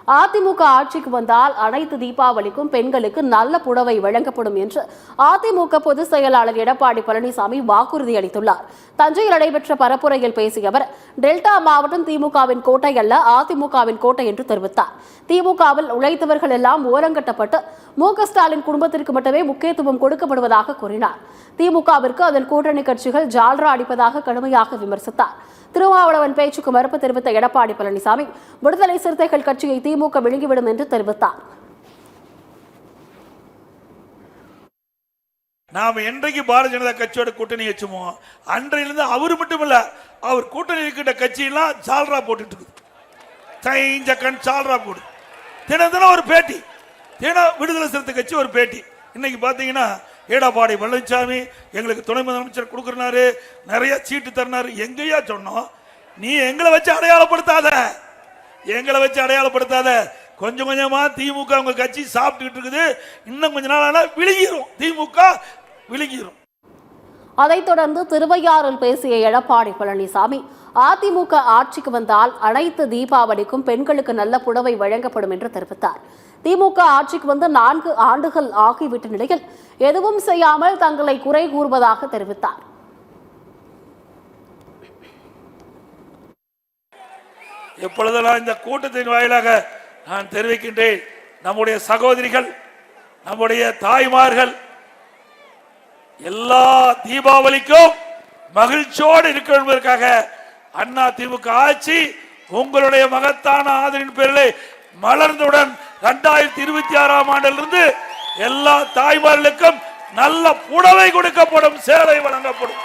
அதிமுக ஆட்சிக்கு வந்தால் அனைத்து தீபாவளிக்கும் பெண்களுக்கு நல்ல புடவை வழங்கப்படும் என்று அதிமுக பொதுச் செயலாளர் எடப்பாடி பழனிசாமி வாக்குறுதி அளித்துள்ளார். தஞ்சையில் நடைபெற்ற பரப்புரையில் பேசிய அவர், டெல்டா மாவட்டம் திமுகவின் கோட்டை அல்ல, அதிமுகவின் கோட்டை என்று தெரிவித்தார். திமுகவில் உழைத்தவர்கள் எல்லாம் ஓரங்கட்டப்பட்டு மு.க.ஸ்டாலின் குடும்பத்திற்கு மட்டுமே முக்கியத்துவம் கொடுக்கப்படுவதாக கூறினார். திமுகவிற்கு அதன் கூட்டணி கட்சிகள் ஜால்ரா அடிப்பதாக கடுமையாக விமர்சித்தார். திருமாவளவன் பேச்சுக்கு மறுப்பு தெரிவித்த எடப்பாடி பழனிசாமி, விடுதலை சிறுத்தைகள் கட்சியை திமுக விழுங்கிவிடும் என்று தெரிவித்தார். நாம் என்றைக்கு பாரதிய ஜனதா கட்சியோட கூட்டணி வச்சுமோ அன்றையிலிருந்து அவர் மட்டுமல்ல, அவர் கூட்டணி இருக்கின்ற கட்சியெல்லாம் ஜால்ரா போட்டுட்டு இருக்குது. ஜால்ரா போடு தினம் ஒரு பேட்டி, தினம் விடுதலை சிறுத்தை கட்சி ஒரு பேட்டி. இன்னைக்கு பாத்தீங்கன்னா எடப்பாடி பழனிசாமி எங்களுக்கு துணை முதலமைச்சர் கொடுக்கறாரு, நிறைய சீட்டு தரனாரு. எங்கேயா சொன்னோம்? நீ எங்களை வச்சு அடையாளப்படுத்தாத. கொஞ்சம் கொஞ்சமா திமுக உங்க கட்சி சாப்பிட்டுட்டு இருக்குது. இன்னும் கொஞ்ச நாள் ஆனா விழுகிரும், திமுக விழுகிரும். அதைத் தொடர்ந்து திருவையாறில் பேசிய எடப்பாடி பழனிசாமி, அதிமுக ஆட்சிக்கு வந்தால் அனைத்து தீபாவளிக்கும் பெண்களுக்கு நல்ல புடவை வழங்கப்படும் என்று தெரிவித்தார். திமுக ஆட்சிக்கு வந்து 4 ஆண்டுகள் ஆகிவிட்ட நிலையில் எதுவும் செய்யாமல் தங்களை குறை கூறுவதாக தெரிவித்தார். எப்பொழுதெல்லாம் இந்த கூட்டத்தின் வாயிலாக நான் தெரிவிக்கின்றேன், நம்முடைய சகோதரிகள், நம்முடைய தாய்மார்கள் எல்லா தீபாவளிக்கும் மகிழ்ச்சியோடு இருக்க என்பதற்காக அண்ணா திமுக ஆட்சி உங்களுடைய மகத்தான ஆதரவின் பேரில் மலர்ந்தவுடன் 2026ஆம் ஆண்டிலிருந்து எல்லா தாய்மார்களுக்கும் நல்ல புடவை கொடுக்கப்படும், சேலை வழங்கப்படும்.